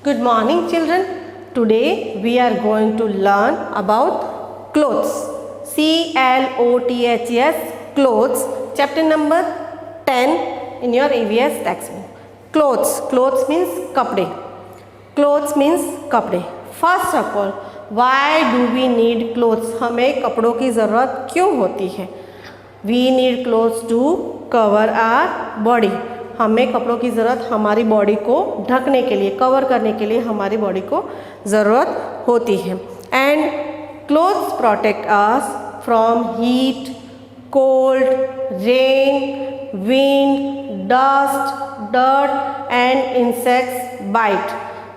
Good morning children. Today we are going to learn about clothes. C-L-O-T-H-S, clothes. Chapter number 10 in your EVS textbook. Clothes. Clothes means kapde. Clothes means kapde. First of all, why do we need clothes? हमें कपड़ों की ज़रूरत क्यों होती है? We need clothes to cover our body. हमें कपड़ों की ज़रूरत हमारी बॉडी को ढकने के लिए, कवर करने के लिए हमारी बॉडी को ज़रूरत होती है. And clothes protect us from heat, cold, rain, wind, dust, dirt and insects bite.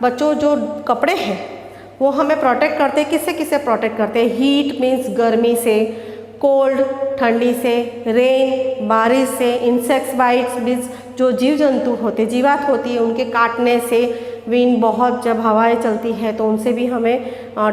बच्चों, जो कपड़े हैं वो हमें प्रोटेक्ट करते हैं. किससे किससे प्रोटेक्ट करते हैं? हीट मीन्स गर्मी से, कोल्ड ठंडी से, रेन बारिश से, इंसेक्ट्स बाइट्स मीन्स जो जीव जंतु होते, जीवात होती है उनके काटने से, विंड बहुत जब हवाएं चलती है तो उनसे भी हमें,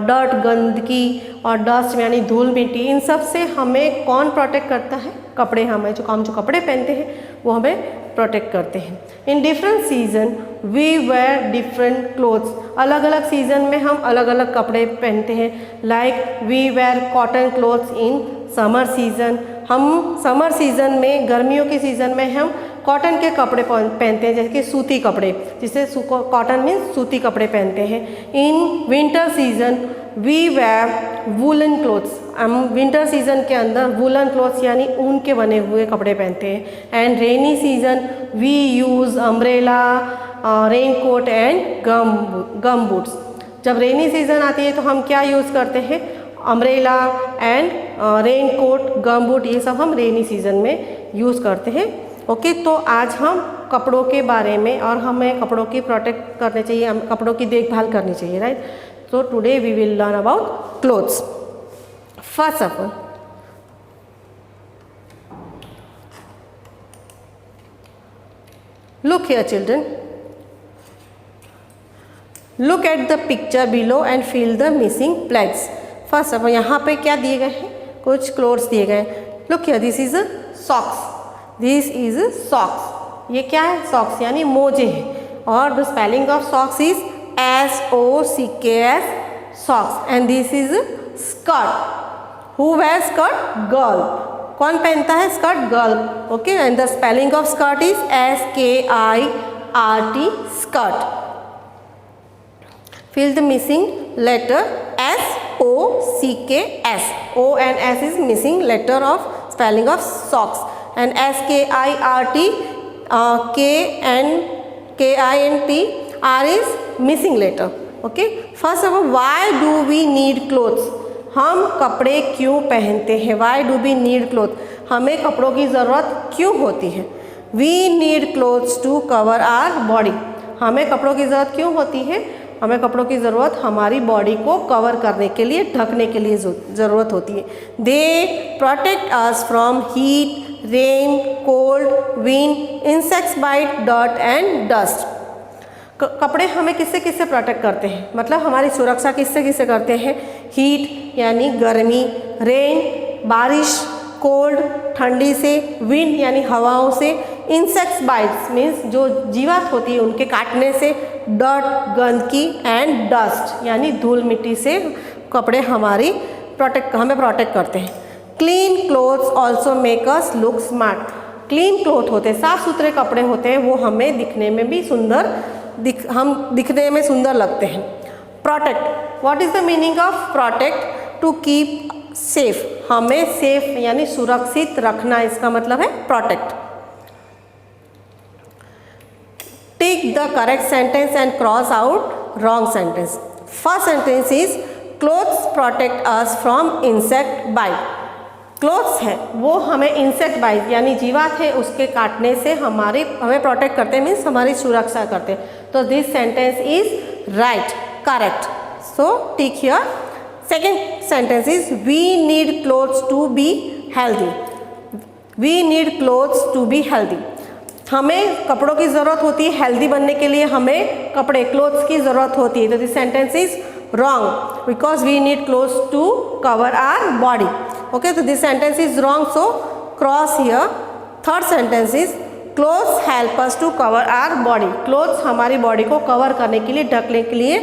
डर्ट गंदगी और डस्ट यानी धूल मिट्टी, इन सब से हमें कौन प्रोटेक्ट करता है? कपड़े. हमें हम जो कपड़े पहनते हैं वो हमें प्रोटेक्ट करते हैं. In different season we wear different clothes. अलग अलग सीजन में हम अलग अलग कपड़े पहनते हैं. Like we wear cotton clothes in summer season. हम समर सीज़न में, गर्मियों के सीज़न में हम कॉटन के कपड़े पहनते हैं, जैसे कि सूती कपड़े, जिसे कॉटन मीन्स सूती कपड़े पहनते हैं. In winter season we wear woollen clothes. हम विंटर सीजन के अंदर वूलन क्लोथ्स यानी ऊन के बने हुए कपड़े पहनते हैं. And rainy season we use umbrella, rain coat and gum boots. जब रेनी सीजन आती है तो हम क्या यूज़ करते हैं? Umbrella and rain coat, gum boot, ये सब हम रेनी सीजन में यूज़ करते हैं. ओके, तो आज हम कपड़ों के बारे में, और हमें कपड़ों की प्रोटेक्ट करने चाहिए, हम कपड़ों की देखभाल करनी चाहिए, right. So today we will learn about clothes. First of all, look here children. Look at the picture below and fill the missing blanks. First of all, यहाँ पे क्या दिए गए हैं? कुछ clothes दिए गए हैं. Look here, this is a socks. This is a socks. ये क्या है? Socks यानी मोजे हैं. और the spelling of socks is S-O-C-K-S, socks. And this is skirt. Who wears skirt? Girl. कौन पहनता है skirt? Girl. Okay, and the spelling of skirt is S-K-I-R-T, skirt. Fill the missing letter S-O-C-K-S. O and S is missing letter of spelling of socks. And S-K-I-R-T, K-I-N-T, R is missing letter. Okay, first of all, why do we need clothes. हम कपड़े क्यों पहनते हैं? Why do we need cloth. हमें कपड़ों की ज़रूरत क्यों होती है? We need clothes to cover our body. हमें कपड़ों की ज़रूरत क्यों होती है? हमें कपड़ों की ज़रूरत हमारी बॉडी को कवर करने के लिए, ढकने के लिए ज़रूरत होती है. They protect us from heat, rain, cold, wind, insects bite, dirt and dust. कपड़े हमें किससे किससे प्रोटेक्ट करते हैं? मतलब हमारी सुरक्षा किससे किससे करते हैं? हीट यानी गर्मी, रेन बारिश, कोल्ड ठंडी से, विंड यानी हवाओं से, इंसेक्ट्स बाइट्स मीन्स जो जीवात होती है उनके काटने से, डर्ट गंदगी एंड डस्ट यानी धूल मिट्टी से कपड़े हमें प्रोटेक्ट करते हैं. Clean clothes also make us look smart. Clean cloth होते हैं, साफ़ सुथरे कपड़े होते हैं, वो हमें दिखने में भी सुंदर, हम दिखने में सुंदर लगते हैं. Protect, what is the meaning of protect? To keep safe. हमें सेफ यानी सुरक्षित रखना, इसका मतलब है protect. Tick the correct sentence and cross out wrong sentence. First sentence is clothes protect us from insect bite. Clothes है वो हमें इंसेक्ट बाइट यानी जीवात है उसके काटने से हमें प्रोटेक्ट करते हैं, मीन्स हमारी सुरक्षा करते हैं. तो this sentence is right, correct. So tick here. Second sentence is we need clothes to be healthy. We need clothes to be healthy. हमें कपड़ों की ज़रूरत होती है हेल्दी बनने के लिए, हमें कपड़े क्लोथ्स की ज़रूरत होती है. तो this sentence is wrong because we need clothes to cover our body. Okay, so this sentence is wrong, so cross here. Third sentence is clothes help us to cover our body, clothes हमारी body को cover करने के लिए, ढकने के लिए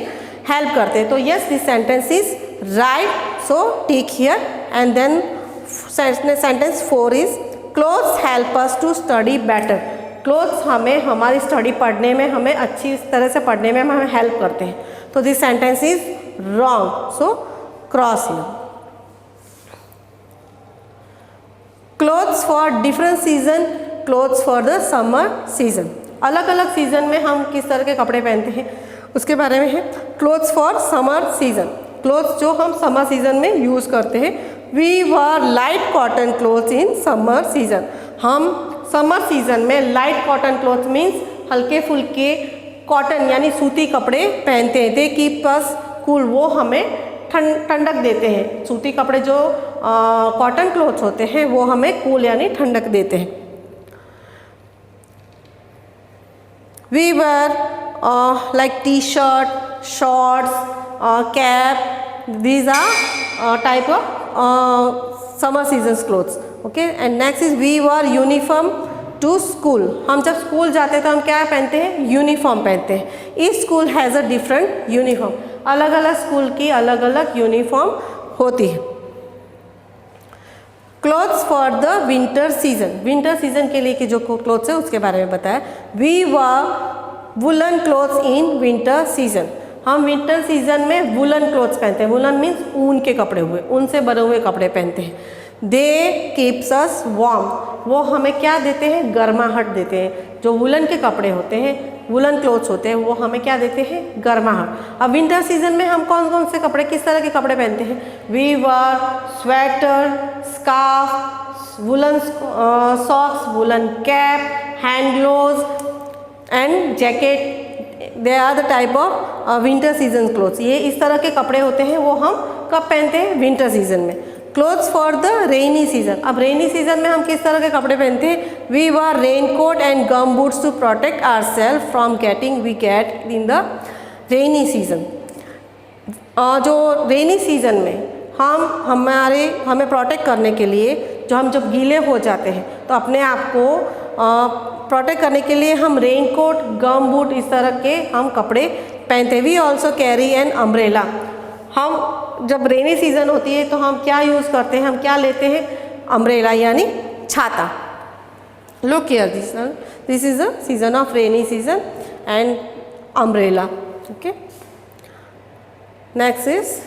help करते हैं। तो yes, this sentence is right, so tick here. And then sentence 4 is clothes help us to study better, clothes हमें हमारी स्टडी पढ़ने में, हमें अच्छी तरह से पढ़ने में हमें हेल्प करते हैं। तो this sentence is wrong, so cross here. Clothes for different season, clothes for the summer season, अलग अलग सीजन में हम किस तरह के कपड़े पहनते हैं उसके बारे में है। Clothes for summer season, clothes जो हम समर सीजन में यूज़ करते हैं। We wear light cotton clothes in summer season, हम समर सीजन में लाइट कॉटन क्लोथ मीन्स हल्के फुल्के कॉटन यानी सूती कपड़े पहनते हैं। दे कीप अस कूल, वो हमें ठंडक देते हैं। सूती कपड़े जो कॉटन क्लोथ्स होते हैं वो हमें कूल यानी ठंडक देते हैं। We wear like T shirt, shorts, cap, these are type of summer seasons clothes. Okay, and next is we wear uniform to school, हम जब स्कूल जाते हैं तो हम क्या पहनते हैं, यूनिफॉर्म पहनते हैं। Each school has a different uniform, अलग अलग स्कूल की अलग अलग यूनिफॉर्म होती है। Clothes for the winter season, winter season के लिए की जो क्लोथ्स है उसके बारे में बताया। We wear woollen clothes in winter season, हम विंटर सीजन में वुलन क्लोथ्स पहनते हैं। वुलन मीन्स ऊन के कपड़े हुए, ऊन से बने हुए कपड़े पहनते हैं। दे कीप्स अस वार्म, वो हमें क्या देते हैं, गर्माहट देते हैं। जो वुलन के कपड़े होते हैं, वुलन क्लोथ्स होते हैं, वो हमें क्या देते हैं, गर्माहट। अब विंटर सीजन में हम कौन कौन से कपड़े, किस तरह के कपड़े पहनते हैं। We wear sweater, scarf, woollen socks, woollen cap, hand gloves and jacket, they are the type of winter season clothes. ये इस तरह के कपड़े होते हैं, वो हम कब पहनते हैं, विंटर सीजन में। Clothes for the rainy season, अब रेनी सीजन में हम किस तरह के कपड़े पहनते हैं। We wear rain coat and gum boots to protect our self from getting we get in the rainy season. जो रेनी सीजन में हमें प्रोटेक्ट करने के लिए, जो हम जब गीले हो जाते हैं तो अपने आप को प्रोटेक्ट करने के लिए हम रेन कोट, गम बूट, इस तरह के हम कपड़े पहनते हैं। We also carry an umbrella, हम जब रेनी सीजन होती है तो हम क्या यूज़ करते हैं, हम क्या लेते हैं, अम्ब्रेला यानी छाता। Look here, this is the season of rainy season and umbrella. Okay, next is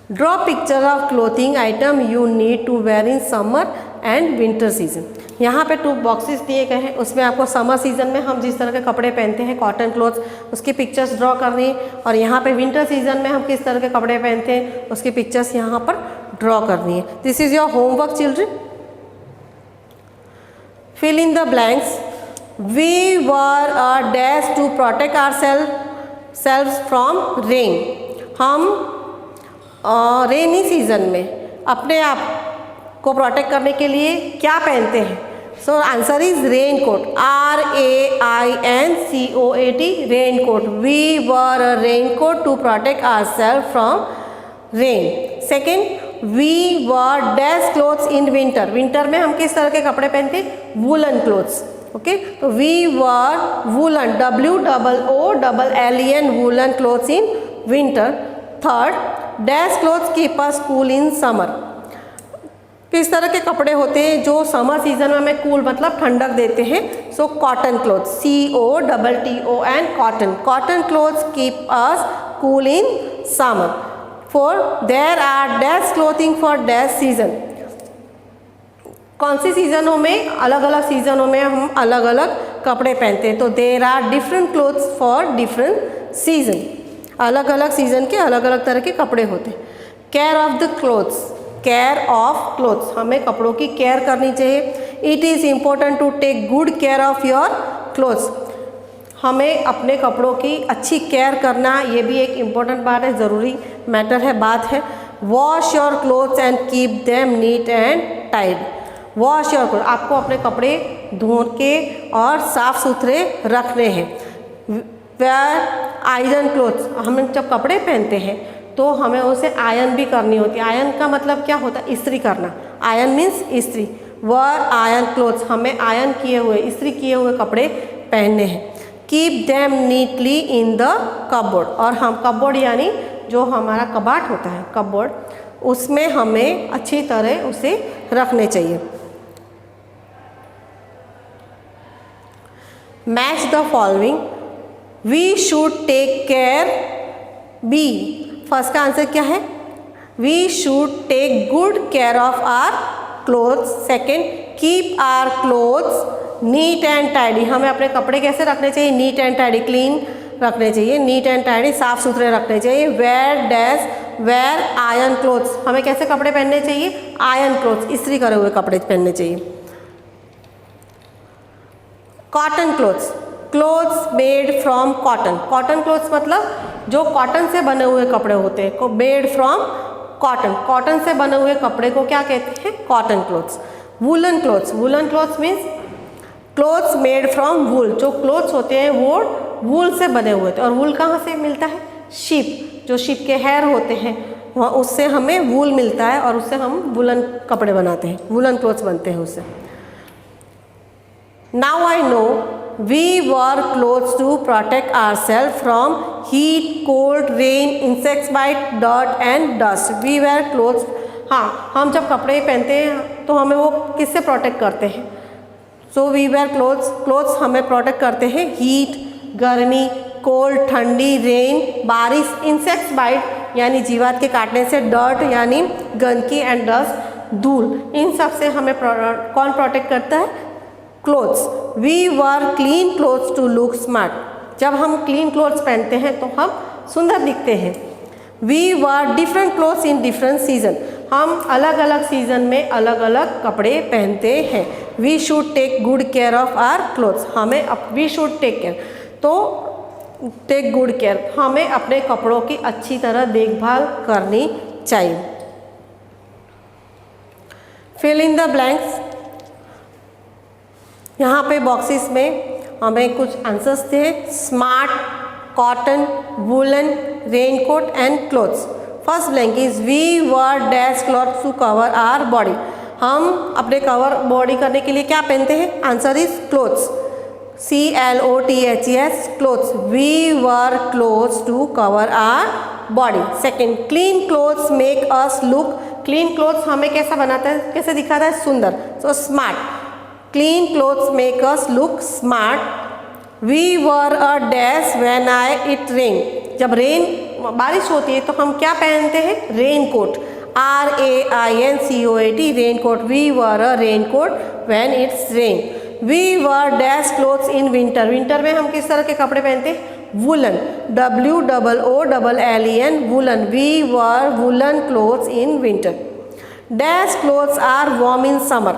draw picture of clothing item you need to wear in summer and winter season. यहाँ पे 2 बॉक्सेस दिए गए हैं, उसमें आपको समर सीजन में हम जिस तरह के कपड़े पहनते हैं, कॉटन क्लोथ्स, उसकी पिक्चर्स ड्रॉ करनी है। और यहाँ पे विंटर सीजन में हम किस तरह के कपड़े पहनते हैं, उसकी पिक्चर्स यहाँ पर ड्रॉ करनी है। This is your homework children. Fill in the blanks. We wear a dash to protect our selves from rain, हम रेनी सीजन में अपने आप को प्रोटेक्ट करने के लिए क्या पहनते हैं। So answer is rain coat, RAINCOAT, rain coat. We wear a rain coat to protect ourself from rain. Second, we wear dash clothes in winter, winter में हम किस तरह के कपड़े पहनते हैं, वुलन क्लोथ्स। ओके, तो we wear woollen, WOOLLEN, woollen clothes in winter. Third, dash clothes keep us cool in summer, किस तरह के कपड़े होते हैं जो समर सीजन में हमें कूल मतलब ठंडक देते हैं। So cotton clothes, COTTON, cotton, cotton clothes keep us cool in summer. Four, there are dash clothing for dash season, कौन सी सीजनों में, अलग अलग सीजनों में हम अलग अलग कपड़े पहनते हैं। तो there are different clothes for different season, अलग अलग सीजन के अलग अलग तरह के कपड़े होते हैं। Care of the clothes, care of clothes, हमें कपड़ों की केयर करनी चाहिए। It is important to take good care of your clothes, हमें अपने कपड़ों की अच्छी केयर करना, ये भी एक इम्पोर्टेंट बात है, ज़रूरी मैटर है, बात है। Wash your clothes and keep them neat and tidy, wash your cloth, आपको अपने कपड़े धो के और साफ़ सुथरे रखने हैं। वेयर आयरन क्लोथ्स, हम जब कपड़े पहनते हैं तो हमें उसे आयरन भी करनी होती है। आयरन का मतलब क्या होता है, इस्त्री करना, आयरन मीन्स इस्त्री। वर आयरन क्लोथ्स, हमें आयरन किए हुए, इस्त्री किए हुए कपड़े पहनने हैं। Keep them neatly in the cupboard, और हम कपबोर्ड यानी जो हमारा कबाट होता है कपबोर्ड, उसमें हमें अच्छी तरह उसे रखने चाहिए। Match the following, we should take care, B, first का आंसर क्या है? We should take good care of our clothes. Second, keep our clothes neat and tidy, हमें अपने कपड़े कैसे रखने चाहिए? नीट एंड टाइडी, क्लीन रखने चाहिए, नीट एंड टाइडी, साफ सुथरे रखने चाहिए। Wear dash, wear iron clothes, हमें कैसे कपड़े पहनने चाहिए? आयरन क्लोथ्स, इस्त्री करे हुए कपड़े पहनने चाहिए। Cotton clothes, clothes made from cotton, cotton clothes मतलब जो कॉटन से बने हुए कपड़े होते हैं, को मेड फ्रॉम कॉटन, कॉटन से बने हुए कपड़े को क्या कहते हैं? Cotton clothes. Woollen clothes, woollen clothes means clothes made from wool, जो क्लोथ्स होते हैं वो वूल से बने हुए थे, और वूल कहाँ से मिलता है? शीप, जो शीप के हेयर होते हैं वहाँ, उससे हमें वूल मिलता है और उससे हम वुलन कपड़े बनाते हैं, वुलन क्लोथ्स बनते हैं उससे। Now I know we wear clothes to protect ourselves from heat, cold, rain, insects bite, dirt and dust. We wear clothes, हाँ, हम जब कपड़े पहनते हैं तो हमें वो किससे प्रोटेक्ट करते हैं? So we wear clothes, clothes हमें प्रोटेक्ट करते हैं हीट, गर्मी, कोल्ड, ठंडी, रेन, बारिश, इंसेक्ट्स बाइट यानी जीवात के काटने से, डर्ट यानी गंदगी एंड डस्ट धूल, इन सब से हमें कौन प्रोटेक्ट करता है? Clothes. We wear clean clothes to look smart, जब हम क्लीन क्लोथ्स पहनते हैं तो हम सुंदर दिखते हैं। We wear different clothes in different season, हम अलग अलग सीजन में अलग अलग कपड़े पहनते हैं। We should take good care of our clothes, हमें वी शुड टेक केयर, तो टेक गुड केयर, हमें अपने कपड़ों की अच्छी तरह देखभाल करनी चाहिए। फिल इन द ब्लैंक्स, यहाँ पे बॉक्सेस में हमें कुछ आंसर्स थे। Smart, cotton, woollen, raincoat and clothes. First blank is we wear dash clothes to cover our body, हम अपने कवर बॉडी करने के लिए क्या पहनते हैं? Answer is clothes, CLOTHES, clothes. We wear clothes to cover our body. Second, clean clothes make us look, clean clothes हमें कैसा बनाता है, कैसे दिखाता है? सुंदर। So smart, clean clothes make us look smart. We wear a dash when I it rain, जब बारिश होती है तो हम क्या पहनते हैं? Raincoat, RAINCOAT, raincoat. We wear a raincoat when it's rain. We wear dash clothes in winter, winter में हम किस तरह के कपड़े पहनते हैं? Woollen, WOOLLEN, woollen. We wear woollen clothes in winter. Dash clothes are warm in summer,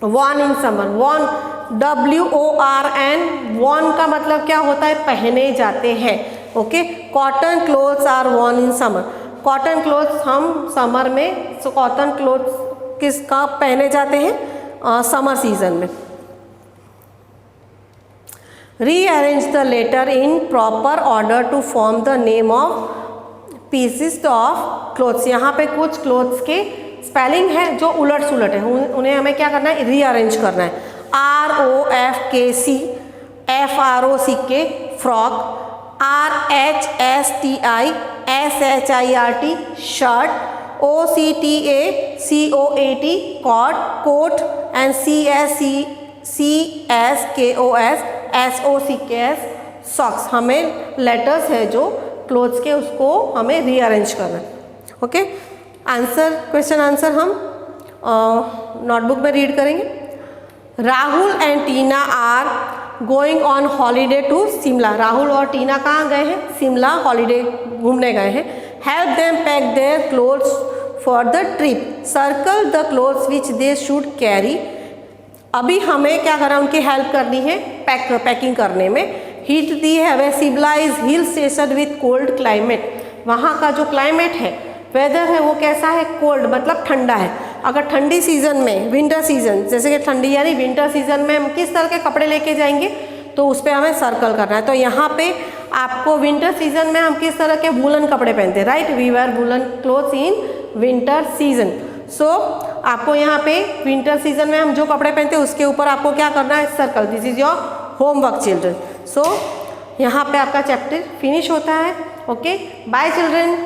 worn in summer, worn WORN, worn का मतलब क्या होता है? पहने जाते हैं। Okay, cotton clothes are worn in summer, cotton clothes हम समर में, सो कॉटन क्लोथ्स किसका पहने जाते हैं? समर सीजन में। Rearrange the letter in proper order to form the name of pieces of clothes, यहाँ पे कुछ क्लोथ्स के स्पेलिंग है जो उलट सुलट है, उन्हें हमें क्या करना है? रीअरेंज करना है। ROFKC, FROCK, frock, RHSTI, SHIRT, shirt, OCTA, COAT, coat, coat and CSCSKOS, SOCKS, socks. हमें लेटर्स है जो क्लोथ्स के, उसको हमें रीअरेंज करना है। ओके, आंसर, क्वेश्चन आंसर हम नोटबुक में रीड करेंगे। Rahul and Tina are going on holiday to Shimla, Rahul और टीना कहाँ गए हैं? शिमला हॉलीडे घूमने गए हैं। Help them pack their clothes for the trip, circle the clothes which they should carry, अभी हमें क्या करना, उनकी हेल्प करनी है पैकिंग करने में। हिट दी है Shimla is hill station with cold climate, वहाँ का जो क्लाइमेट है, वेदर है, वो कैसा है? कोल्ड मतलब ठंडा है। अगर ठंडी सीजन में, विंटर सीजन, जैसे कि ठंडी यानी विंटर सीजन में हम किस तरह के कपड़े लेके जाएंगे, तो उस पर हमें सर्कल करना है। तो यहाँ पे आपको विंटर सीजन में हम किस तरह के वूलन कपड़े पहनते हैं? Right, we wear woollen clothes in winter season. So आपको यहाँ पे विंटर सीजन में हम जो कपड़े पहनते हैं उसके ऊपर आपको क्या करना है, circle. This is your homework children. So यहाँ पे आपका चैप्टर फिनिश होता है। Okay, bye children.